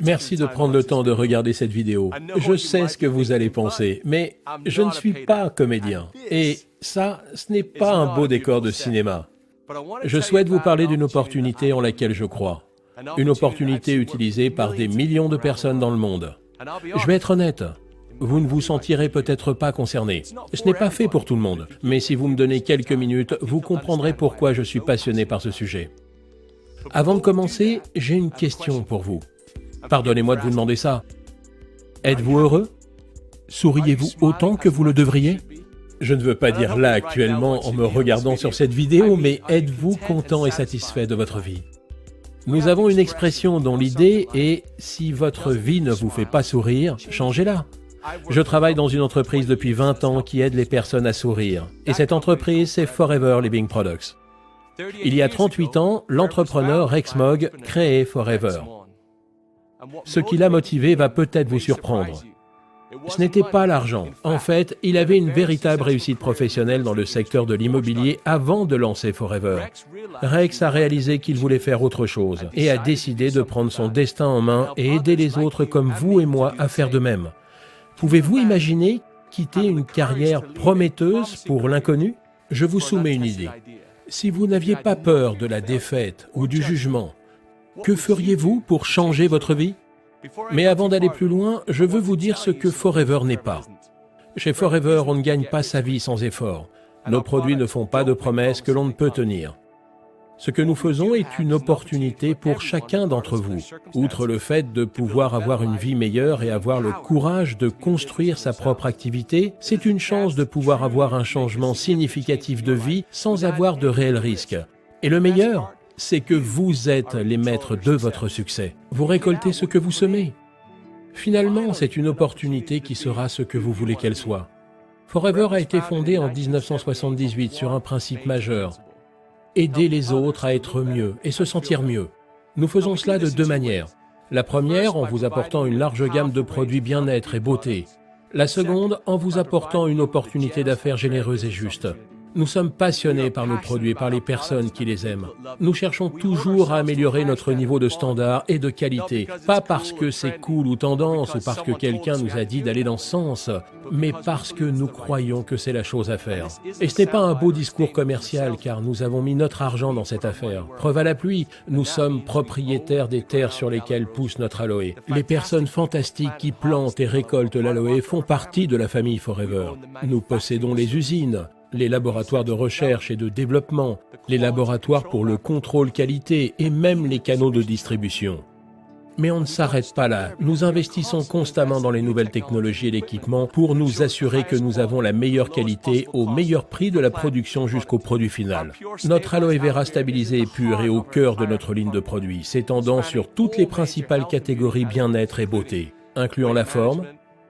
Merci de prendre le temps de regarder cette vidéo. Je sais ce que vous allez penser, mais je ne suis pas comédien. Et ça, ce n'est pas un beau décor de cinéma. Je souhaite vous parler d'une opportunité en laquelle je crois. Une opportunité utilisée par des millions de personnes dans le monde. Je vais être honnête, vous ne vous sentirez peut-être pas concerné. Ce n'est pas fait pour tout le monde, mais si vous me donnez quelques minutes, vous comprendrez pourquoi je suis passionné par ce sujet. Avant de commencer, j'ai une question pour vous. Pardonnez-moi de vous demander ça. Êtes-vous heureux? Souriez-vous autant que vous le devriez? Je ne veux pas dire là actuellement en me regardant sur cette vidéo, mais êtes-vous content et satisfait de votre vie? Nous avons une expression dont l'idée est « si votre vie ne vous fait pas sourire, changez-la ». Je travaille dans une entreprise depuis 20 ans qui aide les personnes à sourire. Et cette entreprise, c'est Forever Living Products. Il y a 38 ans, l'entrepreneur Rex Mogg créait Forever. Ce qui l'a motivé va peut-être vous surprendre. Ce n'était pas l'argent. En fait, il avait une véritable réussite professionnelle dans le secteur de l'immobilier avant de lancer Forever. Rex a réalisé qu'il voulait faire autre chose et a décidé de prendre son destin en main et aider les autres comme vous et moi à faire de même. Pouvez-vous imaginer quitter une carrière prometteuse pour l'inconnu? Je vous soumets une idée. Si vous n'aviez pas peur de la défaite ou du jugement, que feriez-vous pour changer votre vie? Mais avant d'aller plus loin, je veux vous dire ce que Forever n'est pas. Chez Forever, on ne gagne pas sa vie sans effort. Nos produits ne font pas de promesses que l'on ne peut tenir. Ce que nous faisons est une opportunité pour chacun d'entre vous. Outre le fait de pouvoir avoir une vie meilleure et avoir le courage de construire sa propre activité, c'est une chance de pouvoir avoir un changement significatif de vie sans avoir de réels risques. Et le meilleur, c'est que vous êtes les maîtres de votre succès. Vous récoltez ce que vous semez. Finalement, c'est une opportunité qui sera ce que vous voulez qu'elle soit. Forever a été fondé en 1978 sur un principe majeur. Aider les autres à être mieux et se sentir mieux. Nous faisons cela de deux manières. La première, en vous apportant une large gamme de produits bien-être et beauté. La seconde, en vous apportant une opportunité d'affaires généreuse et juste. Nous sommes passionnés par nos produits et par les personnes qui les aiment. Nous cherchons toujours à améliorer notre niveau de standard et de qualité, pas parce que c'est cool ou tendance ou parce que quelqu'un nous a dit d'aller dans ce sens, mais parce que nous croyons que c'est la chose à faire. Et ce n'est pas un beau discours commercial car nous avons mis notre argent dans cette affaire. Preuve à la pluie, nous sommes propriétaires des terres sur lesquelles pousse notre aloe. Les personnes fantastiques qui plantent et récoltent l'aloe font partie de la famille Forever. Nous possédons les usines, les laboratoires de recherche et de développement, les laboratoires pour le contrôle qualité et même les canaux de distribution. Mais on ne s'arrête pas là. Nous investissons constamment dans les nouvelles technologies et l'équipement pour nous assurer que nous avons la meilleure qualité au meilleur prix de la production jusqu'au produit final. Notre aloe vera stabilisé et pur est au cœur de notre ligne de produits, s'étendant sur toutes les principales catégories bien-être et beauté, incluant la forme,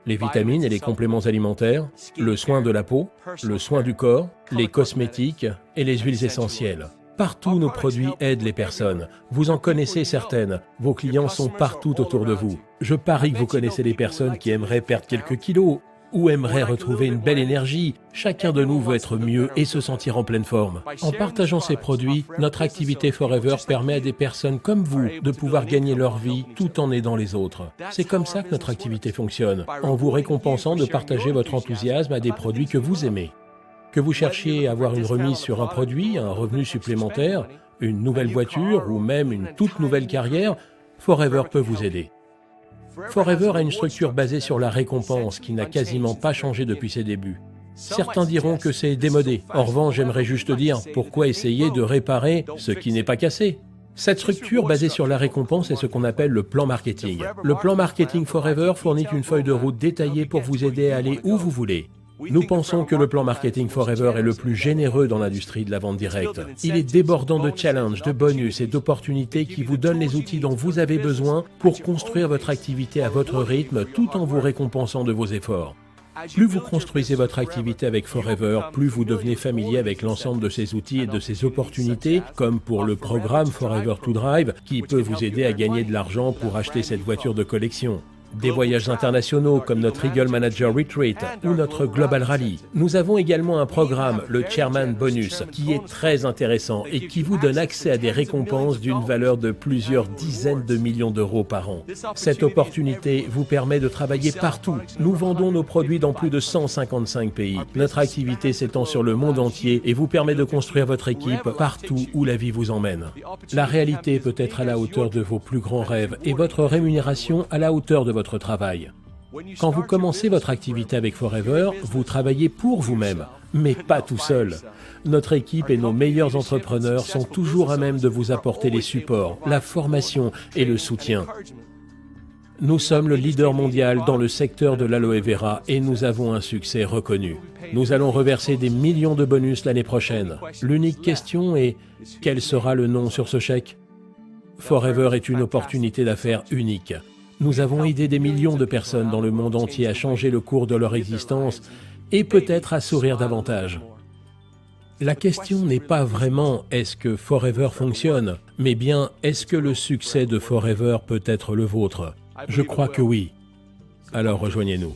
les vitamines et les compléments alimentaires, le soin de la peau, le soin du corps, les cosmétiques et les huiles essentielles. Partout, nos produits aident les personnes. Vous en connaissez certaines. Vos clients sont partout autour de vous. Je parie que vous connaissez des personnes qui aimeraient perdre quelques kilos ou aimeraient retrouver une belle énergie. Chacun de nous veut être mieux et se sentir en pleine forme. En partageant ces produits, notre activité Forever permet à des personnes comme vous de pouvoir gagner leur vie tout en aidant les autres. C'est comme ça que notre activité fonctionne, en vous récompensant de partager votre enthousiasme à des produits que vous aimez. Que vous cherchiez à avoir une remise sur un produit, un revenu supplémentaire, une nouvelle voiture ou même une toute nouvelle carrière, Forever peut vous aider. Forever a une structure basée sur la récompense qui n'a quasiment pas changé depuis ses débuts. Certains diront que c'est démodé. En revanche, j'aimerais juste dire, pourquoi essayer de réparer ce qui n'est pas cassé? Cette structure basée sur la récompense est ce qu'on appelle le plan marketing. Le plan marketing Forever fournit une feuille de route détaillée pour vous aider à aller où vous voulez. Nous pensons que le plan marketing Forever est le plus généreux dans l'industrie de la vente directe. Il est débordant de challenges, de bonus et d'opportunités qui vous donnent les outils dont vous avez besoin pour construire votre activité à votre rythme tout en vous récompensant de vos efforts. Plus vous construisez votre activité avec Forever, plus vous devenez familier avec l'ensemble de ces outils et de ces opportunités, comme pour le programme Forever to Drive, qui peut vous aider à gagner de l'argent pour acheter cette voiture de collection. des voyages internationaux comme notre Eagle Manager Retreat ou notre Global Rally. Nous avons également un programme, le Chairman Bonus, qui est très intéressant et qui vous donne accès à des récompenses d'une valeur de plusieurs dizaines de millions d'euros par an. Cette opportunité vous permet de travailler partout. Nous vendons nos produits dans plus de 155 pays. Notre activité s'étend sur le monde entier et vous permet de construire votre équipe partout où la vie vous emmène. La réalité peut être à la hauteur de vos plus grands rêves et votre rémunération à la hauteur de votre travail. Quand vous commencez votre activité avec Forever, vous travaillez pour vous-même, mais pas tout seul. Notre équipe et nos meilleurs entrepreneurs sont toujours à même de vous apporter les supports, la formation et le soutien. Nous sommes le leader mondial dans le secteur de l'aloe vera et nous avons un succès reconnu. Nous allons reverser des millions de bonus l'année prochaine. L'unique question est, quel sera le nom sur ce chèque? Forever est une opportunité d'affaires unique. Nous avons aidé des millions de personnes dans le monde entier à changer le cours de leur existence et peut-être à sourire davantage. La question n'est pas vraiment « est-ce que Forever fonctionne ?», mais bien « est-ce que le succès de Forever peut être le vôtre ?» Je crois que oui. Alors rejoignez-nous.